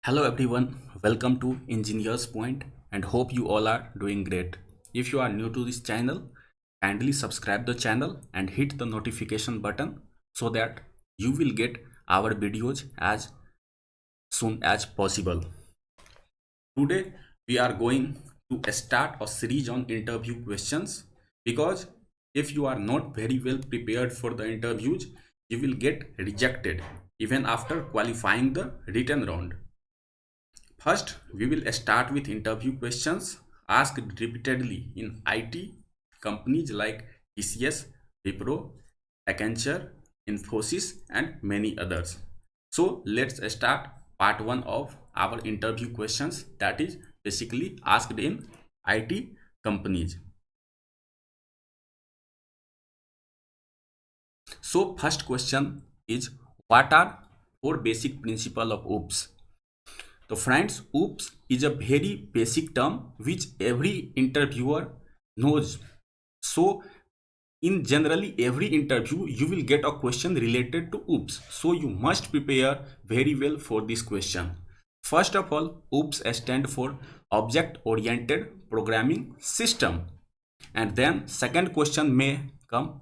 Hello everyone, welcome to Engineers Point and hope you all are doing great. If you are new to this channel, kindly subscribe the channel and hit the notification button so that you will get our videos as soon as possible. Today we are going to start a series on interview questions because if you are not very well prepared for the interviews, you will get rejected even after qualifying the written round. First, we will start with interview questions asked repeatedly in IT companies like TCS, Wipro, Accenture, Infosys, and many others. So let's start part 1 of our interview questions that is basically asked in IT companies. So first question is, what are four basic principles of OOPS? So friends, oops is a very basic term which every interviewer knows. So in generally every interview you will get a question related to oops. So you must prepare very well for this question. First of all, oops stand for object oriented programming system. And then second question may come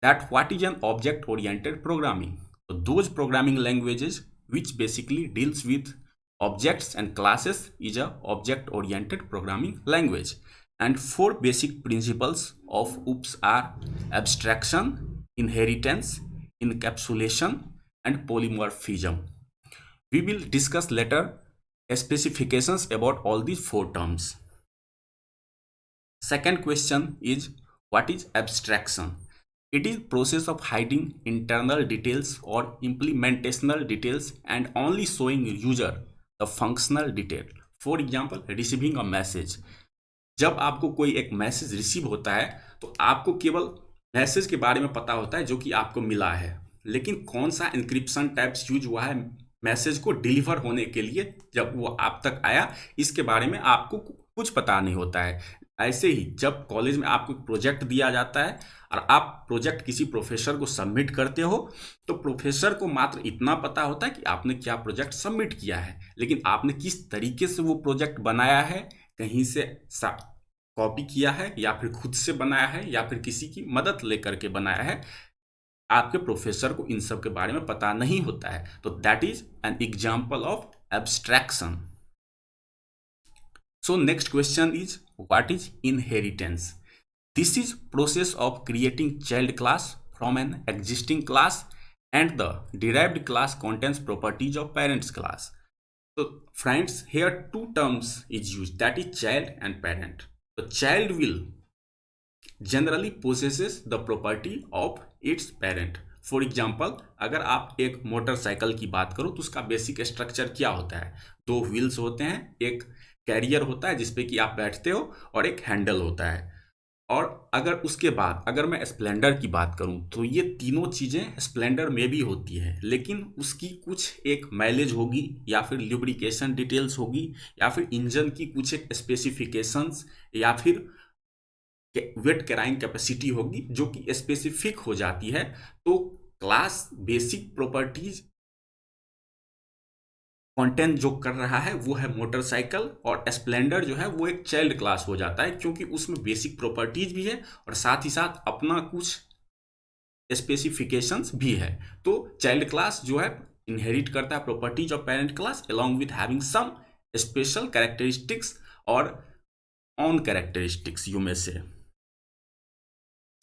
that what is an object oriented programming? So those programming languages which basically deals with objects and classes is a object oriented programming language. And four basic principles of OOPS are abstraction, inheritance, encapsulation, and polymorphism. We will discuss later specifications about all these four terms. Second question is, what is abstraction? It is process of hiding internal details or implementational details and only showing user the functional detail. For example, receiving a message. जब आपको कोई एक message receive होता है तो आपको केवल message के बारे में पता होता है जो कि आपको मिला है, लेकिन कौन सा इंक्रिप्शन टाइप्स यूज हुआ है मैसेज को डिलीवर होने के लिए जब वो आप तक आया, इसके बारे में आपको कुछ पता नहीं होता है। ऐसे ही जब कॉलेज में आपको प्रोजेक्ट दिया जाता है और आप प्रोजेक्ट किसी प्रोफेसर को सबमिट करते हो तो प्रोफेसर को मात्र इतना पता होता है कि आपने क्या प्रोजेक्ट सबमिट किया है, लेकिन आपने किस तरीके से वो प्रोजेक्ट बनाया है, कहीं से कॉपी किया है या फिर खुद से बनाया है या फिर किसी की मदद लेकर के बनाया है, आपके प्रोफेसर को इन सब के बारे में पता नहीं होता है। तो that is an example of abstraction. So next question is, what is inheritance? This is process of creating child class from an existing class and the derived class contains properties of parents class. So friends, here two terms is used, that is child and parent. The child will generally possesses the property of its parent. For example, अगर आप एक motorcycle की बात करो तो उसका basic structure क्या होता है? दो व्हील्स होते हैं, एक कैरियर होता है जिसपे कि आप बैठते हो और एक हैंडल होता है। और अगर उसके बाद अगर मैं स्प्लेंडर की बात करूं तो ये तीनों चीज़ें स्प्लेंडर में भी होती है, लेकिन उसकी कुछ एक माइलेज होगी या फिर ल्यूब्रिकेशन डिटेल्स होगी या फिर इंजन की कुछ एक स्पेसिफिकेशंस या फिर वेट कैराइंग कैपेसिटी होगी जो कि स्पेसिफिक हो जाती है। तो क्लास बेसिक प्रॉपर्टीज कंटेंट जो कर रहा है वो है मोटरसाइकिल, और स्प्लेंडर जो है वो एक चाइल्ड क्लास हो जाता है क्योंकि उसमें बेसिक प्रॉपर्टीज भी है और साथ ही साथ अपना कुछ स्पेसिफिकेशंस भी है। तो चाइल्ड क्लास जो है इनहेरिट करता है properties of parent class along with having some special characteristics or own characteristics you may say.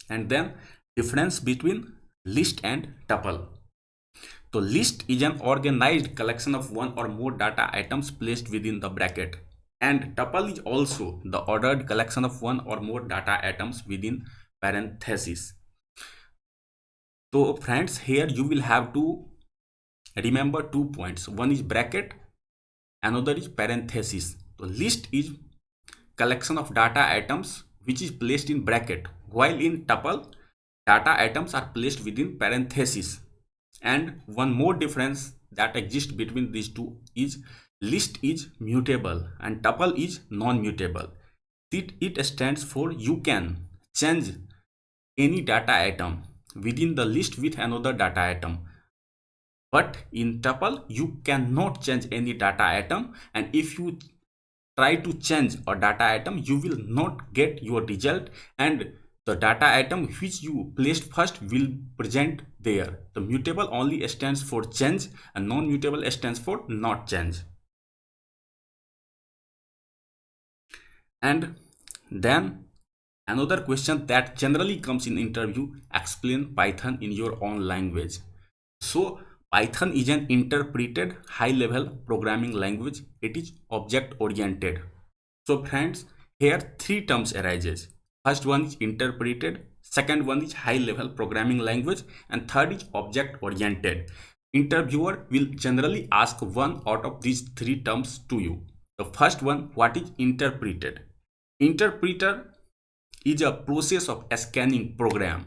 And then difference between list and tuple. So list is an organized collection of one or more data items placed within the bracket, and tuple is also the ordered collection of one or more data items within parentheses. So friends, here you will have to remember 2 points. One is bracket, another is parenthesis. So list is collection of data items which is placed in bracket, while in tuple data items are placed within parentheses. And one more difference that exists between these two is list is mutable and tuple is non-mutable. It stands for you can change any data item within the list with another data item. But in tuple, you cannot change any data item, and if you try to change a data item, you will not get your result, and the data item which you placed first will present there. The mutable only stands for change and non-mutable stands for not change. And then another question that generally comes in interview: explain Python in your own language. So Python is an interpreted high level programming language. It is object oriented. So friends, here three terms arises. First one is interpreted, second one is high level programming language, and third is object oriented. Interviewer will generally ask one out of these three terms to you. The first one, what is interpreted? Interpreter is a process of scanning program,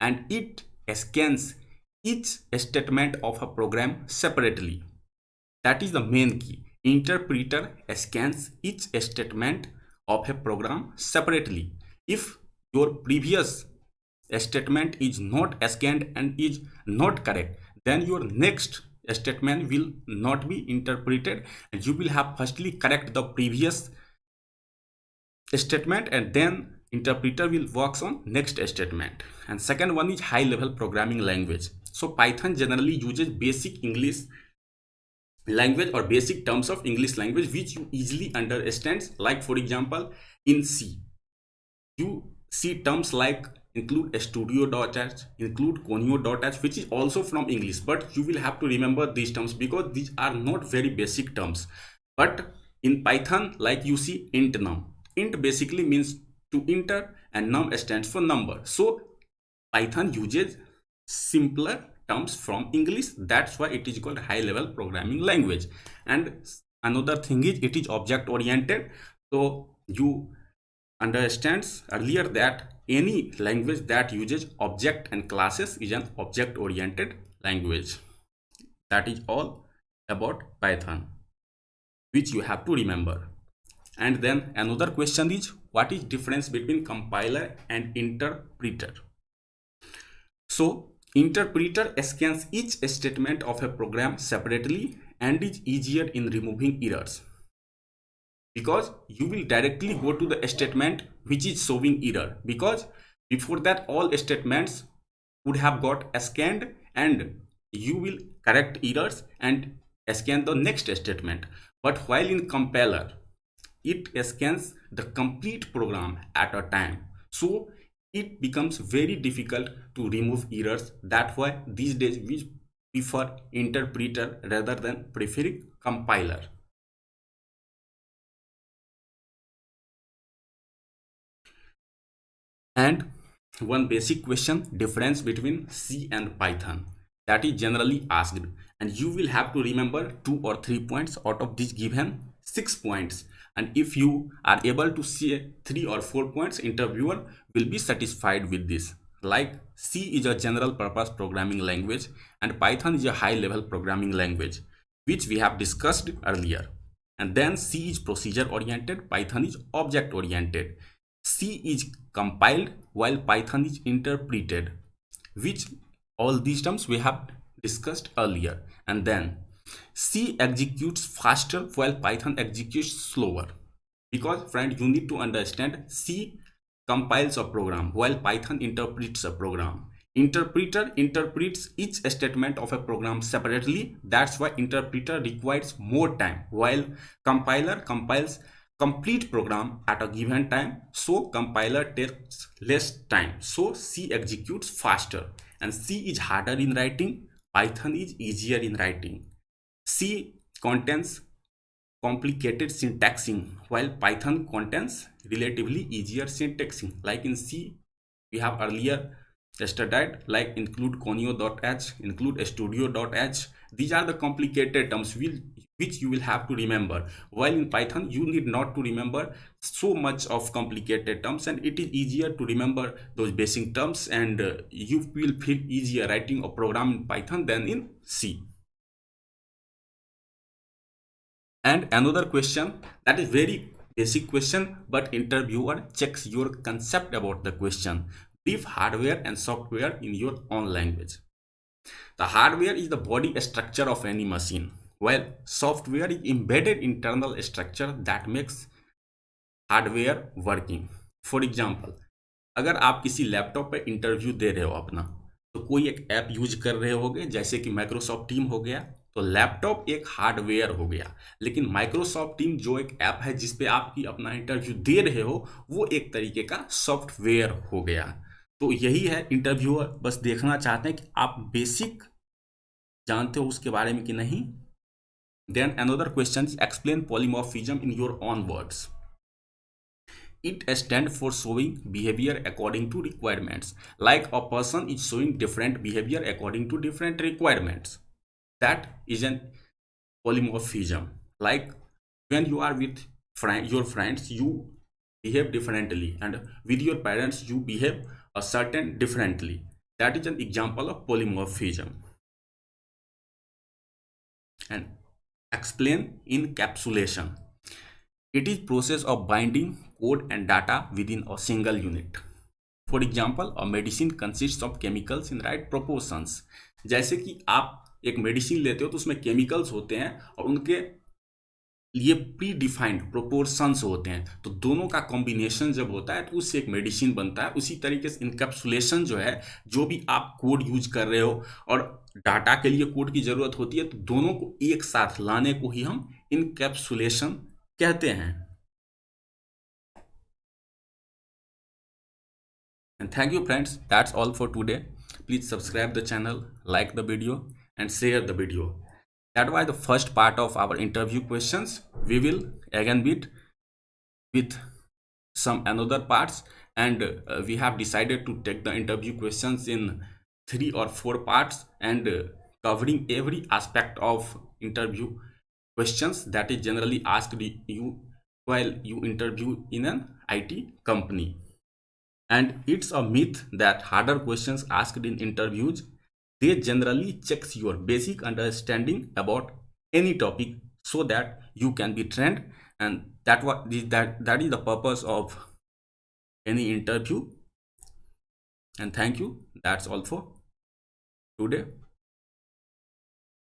and it scans each statement of a program separately. That is the main key. Interpreter scans each statement of a program separately. If your previous statement is not scanned and is not correct, then your next statement will not be interpreted, and you will have firstly correct the previous statement, and then interpreter will work on next statement. And second one is high level programming language. So Python generally uses basic English language or basic terms of English language which you easily understand. Like for example, in C, you see terms like include studio.h, include conio.h, which is also from English, but you will have to remember these terms because these are not very basic terms. But in Python, like you see int num, int basically means to enter and num stands for number. So Python uses simpler terms from English. That's why it is called high level programming language. And another thing is it is object oriented. So you understands earlier that any language that uses object and classes is an object oriented language. That is all about Python, which you have to remember. And then another question is, what is difference between compiler and interpreter? So interpreter scans each statement of a program separately and is easier in removing errors, because you will directly go to the statement which is showing error, because before that all statements would have got scanned and you will correct errors and scan the next statement. But while in compiler, it scans the complete program at a time, so it becomes very difficult to remove errors. That's why these days we prefer interpreter rather than preferring compiler. And one basic question, difference between C and Python, that is generally asked, and you will have to remember 2 or 3 points out of this given 6 points. And if you are able to see 3 or 4 points, interviewer will be satisfied with this. Like C is a general purpose programming language and Python is a high level programming language, which we have discussed earlier. And then C is procedure oriented, Python is object oriented. C is compiled while Python is interpreted, which all these terms we have discussed earlier. And then C executes faster while Python executes slower. Because friend, you need to understand, C compiles a program while Python interprets a program. Interpreter interprets each statement of a program separately. That's why interpreter requires more time, while compiler compiles complete program at a given time, so compiler takes less time. So C executes faster, and C is harder in writing, Python is easier in writing. C contains complicated syntaxing while Python contains relatively easier syntaxing. Like in C, we have earlier studied like include conio.h, include studio.h. These are the complicated terms which you will have to remember. While in Python, you need not to remember so much of complicated terms, and it is easier to remember those basic terms, and you will feel easier writing a program in Python than in C. And another question that is very basic question, but interviewer checks your concept about the question. Brief hardware and software in your own language. The hardware is the body structure of any machine, while software is embedded internal structure that makes hardware working. For example, अगर आप किसी laptop पे interview दे रहे हो अपना, तो कोई एक ऐप यूज कर रहे होगे जैसे कि माइक्रोसॉफ्ट टीम हो गया, तो लैपटॉप एक हार्डवेयर हो गया. लेकिन माइक्रोसॉफ्ट टीम जो एक ऐप है जिस पे आपकी अपना इंटरव्यू दे रहे हो, वो एक तरीके का सॉफ्टवेयर हो गया. तो यही है, इंटरव्यूअर बस देखना चाहते हैं कि आप बेसिक जानते हो उसके बारे में कि नहीं. Then another question is explain polymorphism in your own words. It stands for showing behavior according to requirements. Like a person is showing different behavior according to different requirements. That is an polymorphism. Like when you are with your friends, you behave differently, and with your parents, you behave a certain differently. That is an example of polymorphism. And explain encapsulation. It is process of binding code and data within a single unit. For example, a medicine consists of chemicals in right proportions. जैसे कि आप एक medicine लेते हो तो उसमें chemicals होते हैं और उनके लिए प्री डिफाइंड प्रोपोर्शंस होते हैं, तो दोनों का कॉम्बिनेशन जब होता है तो उससे एक मेडिसिन बनता है. उसी तरीके से इनकैप्सुलेशन जो है, जो भी आप कोड यूज कर रहे हो और डाटा के लिए कोड की ज़रूरत होती है, तो दोनों को एक साथ लाने को ही हम इनकैप्सुलेशन कहते हैं. And thank you friends, that's all for today. Please subscribe the channel, like the video and share the video. That was the first part of our interview questions. We will again meet with some another parts, and we have decided to take the interview questions in 3 or 4 parts, and covering every aspect of interview questions that is generally asked you while you interview in an IT company. And it's a myth that harder questions asked in interviews, they generally checks your basic understanding about any topic so that you can be trained, and that is the purpose of any interview. And thank you, that's all for today.